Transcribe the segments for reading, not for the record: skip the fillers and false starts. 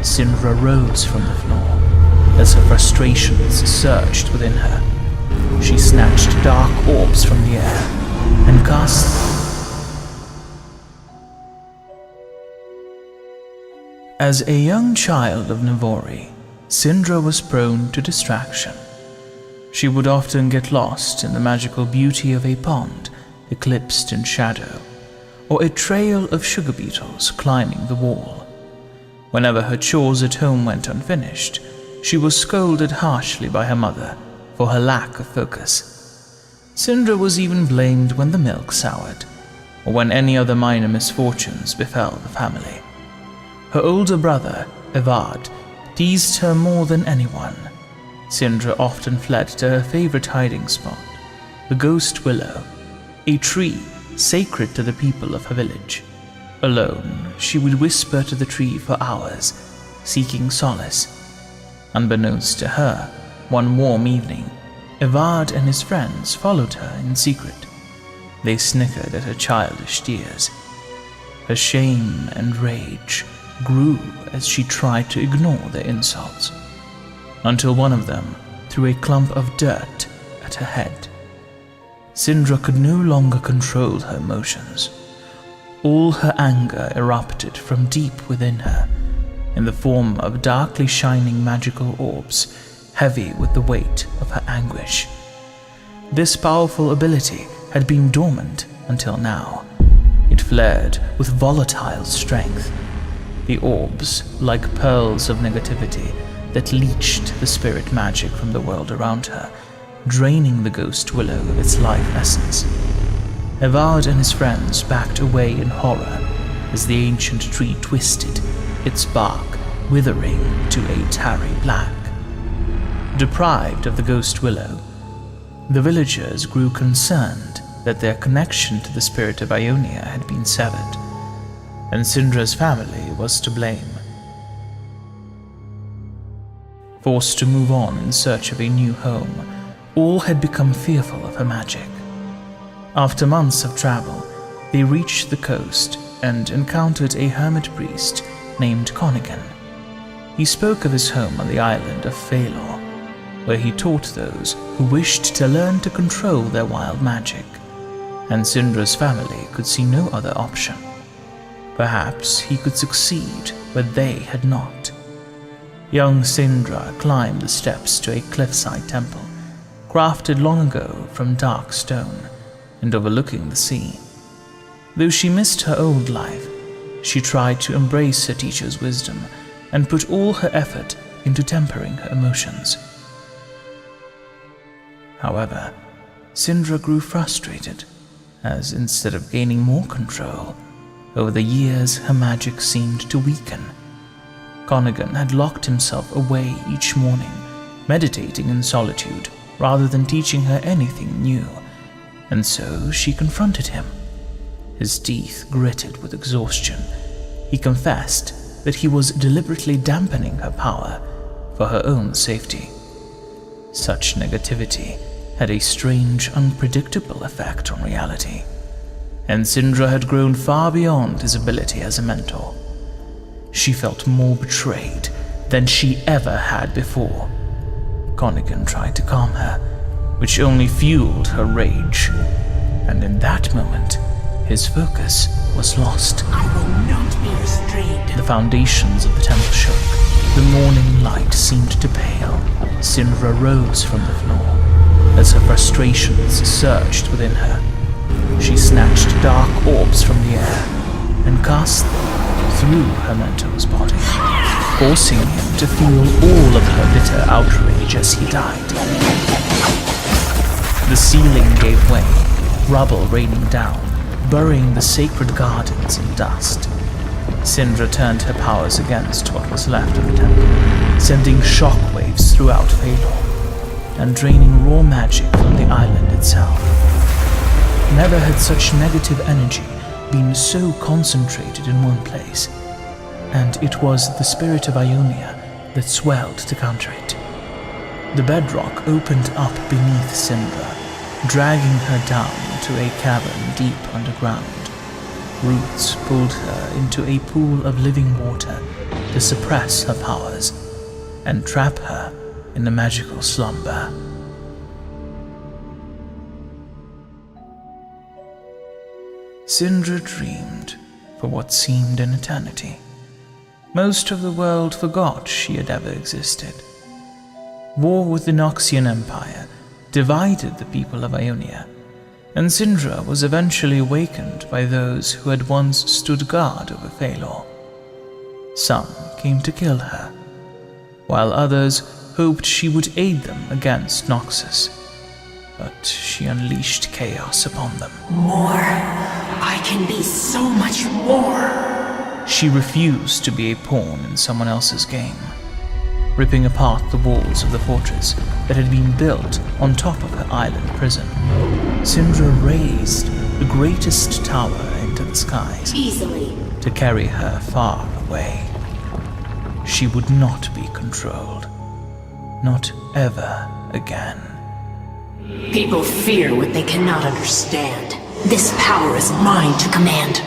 Syndra rose from the floor as her frustrations surged within her. She snatched dark orbs from the air and cast them. As a young child of Navori, Syndra was prone to distraction. She would often get lost in the magical beauty of a pond eclipsed in shadow, or a trail of sugar beetles climbing the wall. Whenever her chores at home went unfinished, she was scolded harshly by her mother for her lack of focus. Syndra was even blamed when the milk soured, or when any other minor misfortunes befell the family. Her older brother, Evad, teased her more than anyone. Syndra often fled to her favorite hiding spot, the Ghost Willow, a tree sacred to the people of her village. Alone, she would whisper to the tree for hours, seeking solace. Unbeknownst to her, one warm evening, Evad and his friends followed her in secret. They snickered at her childish tears. Her shame and rage grew as she tried to ignore their insults, until one of them threw a clump of dirt at her head. Syndra could no longer control her emotions. All her anger erupted from deep within her, in the form of darkly shining magical orbs, heavy with the weight of her anguish. This powerful ability had been dormant until now. It flared with volatile strength. The orbs, like pearls of negativity, that leached the spirit magic from the world around her, draining the Ghost Willow of its life essence. Evad and his friends backed away in horror as the ancient tree twisted, its bark withering to a tarry black. Deprived of the Ghost Willow, the villagers grew concerned that their connection to the spirit of Ionia had been severed, and Syndra's family was to blame. Forced to move on in search of a new home, all had become fearful of her magic. After months of travel, they reached the coast and encountered a hermit priest named Conigan. He spoke of his home on the island of Phalor, where he taught those who wished to learn to control their wild magic, and Syndra's family could see no other option. Perhaps he could succeed where they had not. Young Syndra climbed the steps to a cliffside temple, crafted long ago from dark stone and overlooking the sea. Though she missed her old life, she tried to embrace her teacher's wisdom and put all her effort into tempering her emotions. However, Syndra grew frustrated, as instead of gaining more control, over the years her magic seemed to weaken. Conigan had locked himself away each morning, meditating in solitude rather than teaching her anything new, and so she confronted him. His teeth gritted with exhaustion. He confessed that he was deliberately dampening her power for her own safety. Such negativity had a strange, unpredictable effect on reality, and Syndra had grown far beyond his ability as a mentor. She felt more betrayed than she ever had before. Conigan tried to calm her, which only fueled her rage, and in that moment, his focus was lost. I will not be restrained. The foundations of the temple shook. The morning light seemed to pale. Syndra rose from the floor as her frustrations surged within her. She snatched dark orbs from the air and cast them through her mentor's body, forcing him to feel all of her bitter outrage as he died. The ceiling gave way, rubble raining down, burying the sacred gardens in dust. Syndra turned her powers against what was left of the temple, sending shockwaves throughout Phalor and draining raw magic from the island itself. Never had such negative energy been so concentrated in one place, and it was the spirit of Ionia that swelled to counter it. The bedrock opened up beneath Syndra, dragging her down to a cavern deep underground. roots pulled her into a pool of living water to suppress her powers and trap her in a magical slumber. Syndra dreamed for what seemed an eternity. Most of the world forgot she had ever existed. War with the Noxian Empire divided the people of Ionia, and Syndra was eventually awakened by those who had once stood guard over Phalor. Some came to kill her, while others hoped she would aid them against Noxus. But she unleashed chaos upon them. More. I can be so much more. She refused to be a pawn in someone else's game, ripping apart the walls of the fortress that had been built on top of her island prison. Syndra raised the greatest tower into the skies, Easily. to carry her far away. She would not be controlled. Not ever again. People fear what they cannot understand. This power is mine to command.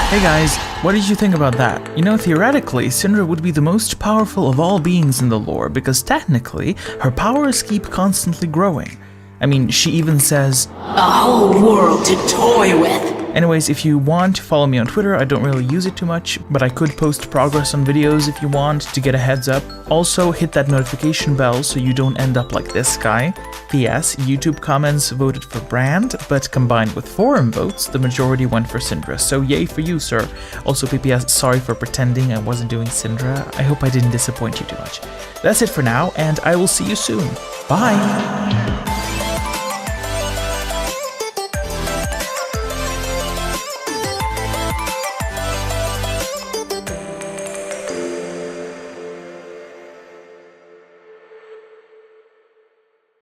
Hey guys, what did you think about that? You know, theoretically, Syndra would be the most powerful of all beings in the lore because technically, her powers keep constantly growing. I mean, she even says, A whole world to toy with. Anyways, if you want to follow me on Twitter, I don't really use it too much, but I could post progress on videos if you want to get a heads up. Also, hit that notification bell so you don't end up like this guy. P.S. YouTube comments voted for Brand, but combined with forum votes, the majority went for Syndra, so yay for you, sir. Also, P.P.S. sorry for pretending I wasn't doing Syndra. I hope I didn't disappoint you too much. That's it for now, and I will see you soon. Bye!